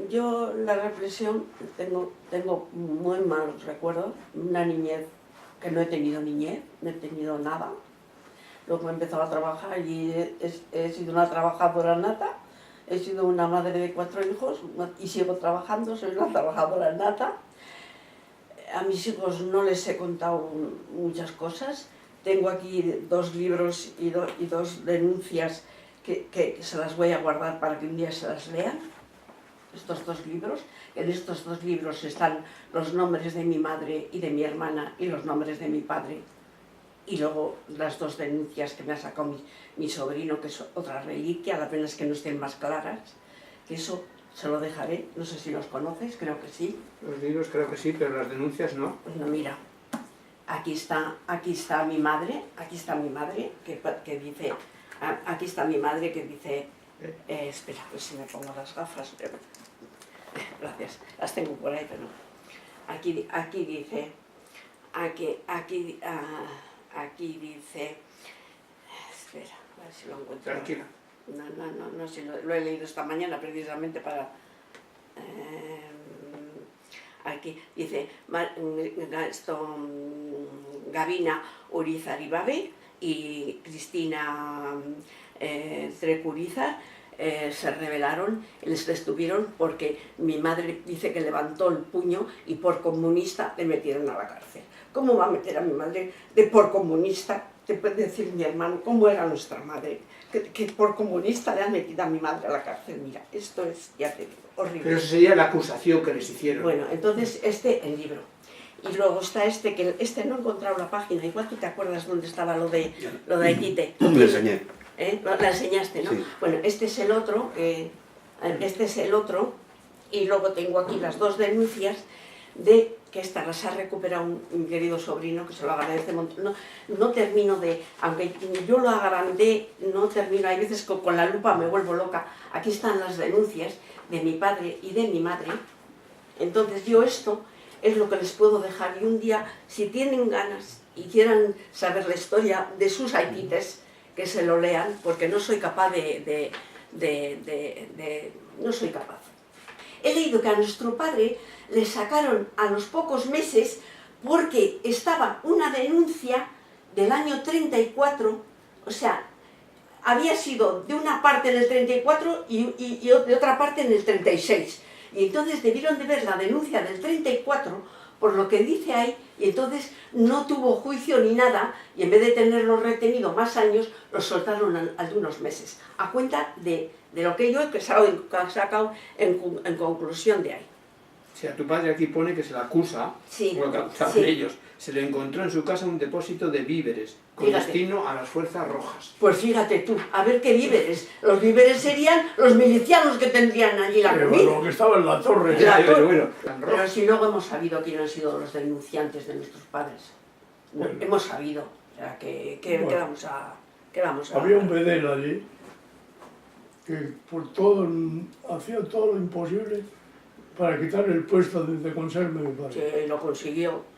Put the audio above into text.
Yo la represión tengo muy malos recuerdos, una niñez que no he tenido niñez, no he tenido nada. Luego he empezado a trabajar y he sido una trabajadora nata, he sido una madre de 4 hijos y sigo trabajando, soy una trabajadora nata. A mis hijos no les he contado muchas cosas. Tengo aquí 2 libros y 2 denuncias que se las voy a guardar para que un día se las lean. Estos 2 libros. En estos 2 libros están los nombres de mi madre y de mi hermana y los nombres de mi padre. Y luego las 2 denuncias que me ha sacado mi sobrino, que es otra reliquia, la pena es que no estén más claras. Que eso se lo dejaré, no sé si los conoces, creo que sí. Los libros creo que sí, pero las denuncias no. Bueno, mira, aquí está mi madre, que dice, aquí está mi madre que dice, espera, a ver si me pongo las gafas, gracias, las tengo por ahí, pero aquí dice, aquí dice, espera, a ver si lo encuentro. Tranquila. No, si lo he leído esta mañana precisamente para... aquí dice, Gabina Urizar-Ibabe y Cristina Trecurizar se rebelaron, les detuvieron porque mi madre dice que levantó el puño y por comunista le metieron a la cárcel. ¿Cómo va a meter a mi madre de por comunista? Te puede decir mi hermano cómo era nuestra madre, que por comunista le han metido a mi madre a la cárcel. Mira, esto es, ya te digo, horrible. Pero esa sería la acusación que les hicieron. Bueno, entonces el libro. Y luego está que no he encontrado la página, igual tú te acuerdas dónde estaba lo de Haitite. Le enseñé. La enseñaste, ¿no? Sí. Bueno, este es el otro, y luego tengo aquí las 2 denuncias de que estas las ha recuperado un querido sobrino, que se lo agradece un montón. No termino aunque yo lo agrandé, no termino, hay veces que con la lupa me vuelvo loca. Aquí están las denuncias de mi padre y de mi madre. Entonces yo esto es lo que les puedo dejar, y un día, si tienen ganas y quieran saber la historia de sus haitites, que se lo lean, porque no soy capaz no soy capaz. He leído que a nuestro padre le sacaron a los pocos meses porque estaba una denuncia del año 34, o sea, había sido de una parte en el 34 y de otra parte en el 36. Y entonces debieron de ver la denuncia del 34, por lo que dice ahí, y entonces no tuvo juicio ni nada, y en vez de tenerlo retenido más años, lo soltaron a unos meses, a cuenta de lo que yo he sacado en conclusión de ahí. O sea, tu padre aquí pone que se le acusa, Sí, por lo que acusaban ellos, se le encontró en su casa un depósito de víveres, con destino a las fuerzas rojas. Pues fíjate tú, a ver qué víveres. Los víveres serían los milicianos que tendrían allí la comida. Pero lo que estaba en la torre. Pero si luego hemos sabido quiénes han sido los denunciantes de nuestros padres. Bueno. Hemos sabido. O sea, ¿qué vamos a Había un bedel allí que hacía todo lo imposible para quitarle el puesto de conserje a mi padre. Sí, lo consiguió.